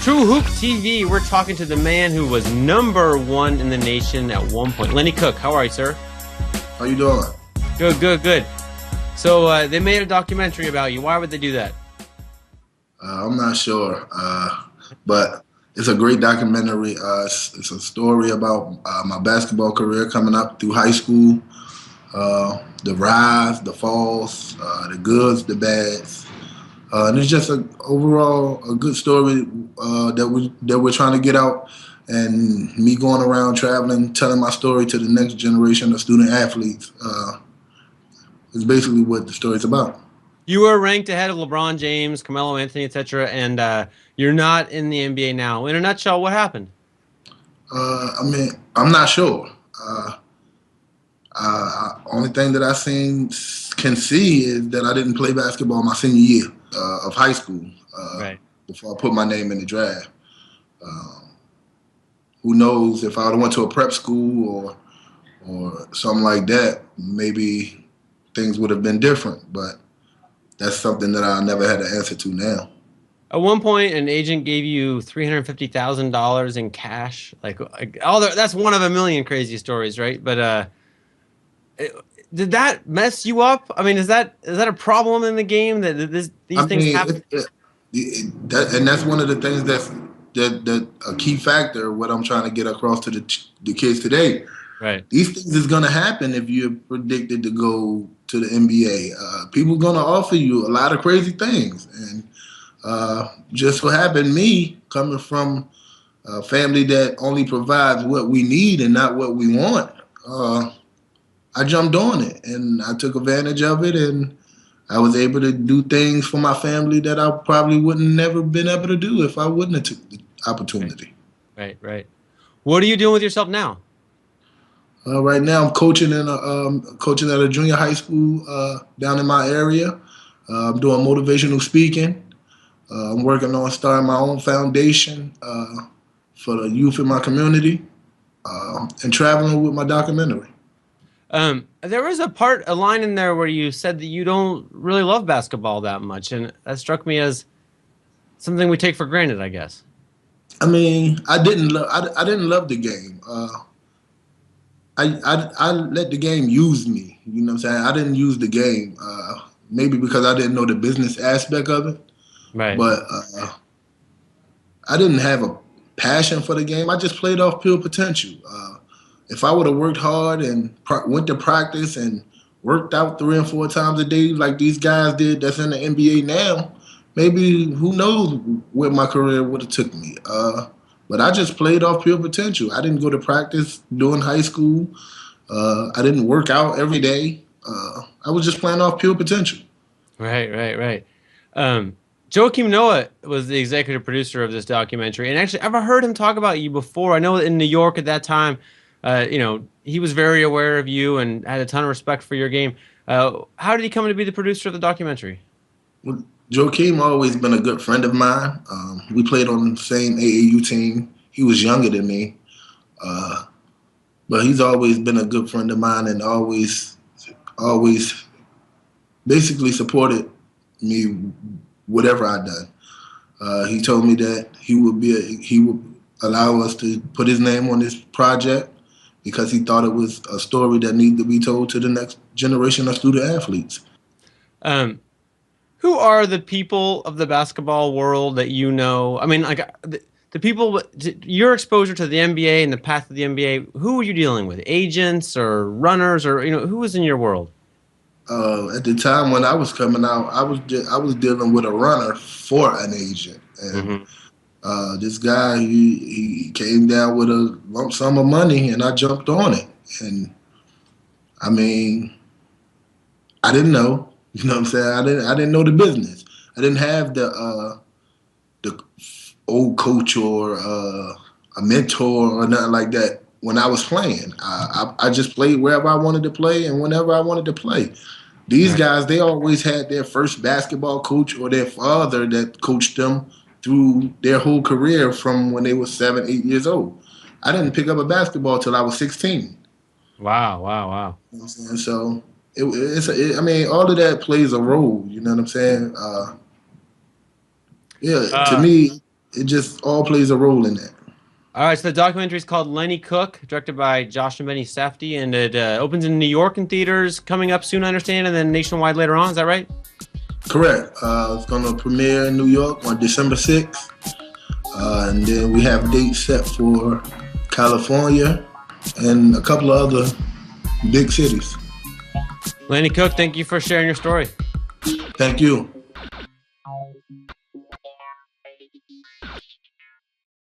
True Hoop TV, we're talking to the man who was #1 in the nation at one point. Lenny Cooke, how are you, sir? How you doing? Good. So they made a documentary about you. Why would they do that? I'm not sure, but it's a great documentary. It's a story about my basketball career coming up through high school, the rise, the falls, the goods, the bads. And it's just overall a good story that we're trying to get out, and me going around traveling, telling my story to the next generation of student athletes is basically what the story's about. You were ranked ahead of LeBron James, Carmelo Anthony, etc., and you're not in the NBA now. In a nutshell, what happened? I'm not sure. Only thing that I can see is that I didn't play basketball my senior year of high school Right. before I put my name in the draft. Who knows if I would have went to a prep school or something like that, maybe things would have been different. But that's something that I never had an answer to now. At one point, an agent gave you $350,000 in cash. That's one of a million crazy stories, right? But did that mess you up? I mean, is that a problem in the game that these things happen? And that's one of the things that a key factor. What I'm trying to get across to the kids today. Right. These things is gonna happen if you're predicted to go to the NBA. People gonna offer you a lot of crazy things, and just what happened. Me coming from a family that only provides what we need and not what we want. I jumped on it and I took advantage of it, and I was able to do things for my family that I probably wouldn't never been able to do if I wouldn't have took the opportunity. Right. What are you doing with yourself now? Right now, I'm coaching coaching at a junior high school down in my area. I'm doing motivational speaking. I'm working on starting my own foundation for the youth in my community, and traveling with my documentary. There was a line in there where you said that you don't really love basketball that much, and that struck me as something we take for granted, I guess. I mean, I didn't love the game. I let the game use me. You know what I'm saying? I didn't use the game. Maybe because I didn't know the business aspect of it. Right. But I didn't have a passion for the game. I just played off pure potential. If I would have worked hard and went to practice and worked out 3 and 4 times a day like these guys did that's in the NBA now, maybe who knows where my career would have took me. But I just played off pure potential. I didn't go to practice during high school. I didn't work out every day. I was just playing off pure potential. Right. Joakim Noah was the executive producer of this documentary, and actually, I've heard him talk about you before. I know in New York at that time, he was very aware of you and had a ton of respect for your game. How did he come to be the producer of the documentary? Well, Joakim always been a good friend of mine. We played on the same AAU team. He was younger than me, but he's always been a good friend of mine and always basically supported me whatever I done. He told me that he would allow us to put his name on this project because he thought it was a story that needed to be told to the next generation of student athletes. Who are the people of the basketball world that you know? I mean, like the people, your exposure to the NBA and the path of the NBA, who were you dealing with? Agents or runners, or who was in your world? At the time when I was coming out, I was dealing with a runner for an agent, and this guy he came down with a lump sum of money, and I jumped on it. And I mean, I didn't know. You know what I'm saying? I didn't know the business. I didn't have the old coach or a mentor or nothing like that when I was playing. I just played wherever I wanted to play and whenever I wanted to play. These guys, they always had their first basketball coach or their father that coached them through their whole career from when they were 7, 8 years old. I didn't pick up a basketball till I was 16. Wow. You know what I'm saying? So I mean, all of that plays a role. You know what I'm saying? To me, it just all plays a role in that. All right, so the documentary is called Lenny Cooke, directed by Josh and Benny Safdie, and it opens in New York in theaters coming up soon, I understand, and then nationwide later on. Is that right? Correct. It's going to premiere in New York on December 6th. And then we have dates set for California and a couple of other big cities. Lenny Cooke, thank you for sharing your story. Thank you.